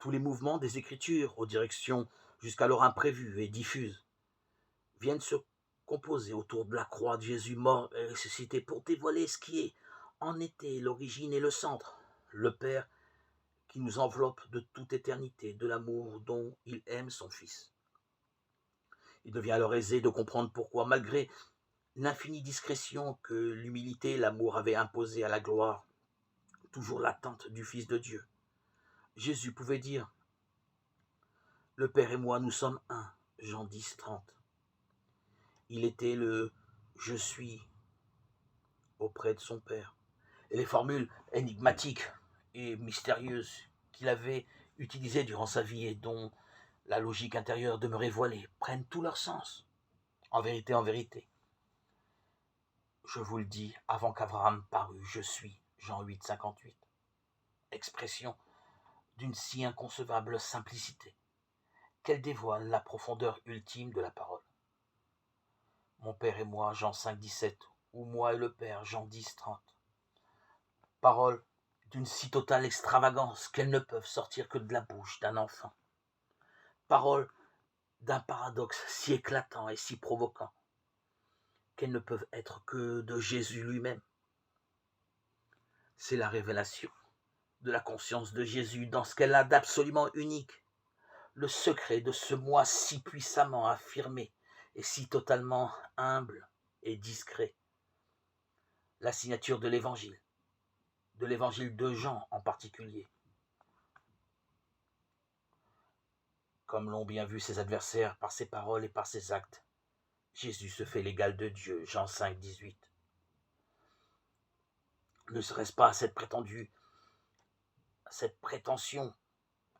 Tous les mouvements des Écritures, aux directions jusqu'alors imprévues et diffuses, viennent se composer autour de la croix de Jésus mort et ressuscité pour dévoiler ce qui est en été l'origine et le centre, le Père qui nous enveloppe de toute éternité, de l'amour dont il aime son Fils. Il devient alors aisé de comprendre pourquoi, malgré l'infinie discrétion que l'humilité et l'amour avaient imposée à la gloire, toujours latente du Fils de Dieu, Jésus pouvait dire « Le Père et moi, nous sommes un », Jean 10, 30. Il était le « je suis » auprès de son Père. Et les formules énigmatiques et mystérieuses qu'il avait utilisées durant sa vie et dont la logique intérieure demeurait voilée prennent tout leur sens. En vérité, je vous le dis, avant qu'Abraham parût, je suis, Jean 8, 58. Expression d'une si inconcevable simplicité qu'elle dévoile la profondeur ultime de la parole. Mon Père et moi, Jean 5, 17, ou moi et le Père, Jean 10, 30. Paroles d'une si totale extravagance qu'elles ne peuvent sortir que de la bouche d'un enfant. Paroles d'un paradoxe si éclatant et si provoquant qu'elles ne peuvent être que de Jésus lui-même. C'est la révélation de la conscience de Jésus dans ce qu'elle a d'absolument unique, le secret de ce moi si puissamment affirmé et si totalement humble et discret, la signature de l'évangile de Jean en particulier. Comme l'ont bien vu ses adversaires par ses paroles et par ses actes, Jésus se fait l'égal de Dieu, Jean 5, 18. Ne serait-ce pas à cette prétention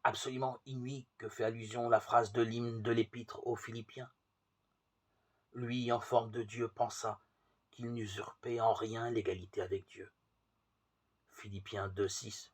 absolument inouïe que fait allusion la phrase de l'hymne de l'Épître aux Philippiens? Lui, en forme de Dieu, pensa qu'il n'usurpait en rien l'égalité avec Dieu. Philippiens 2, 6.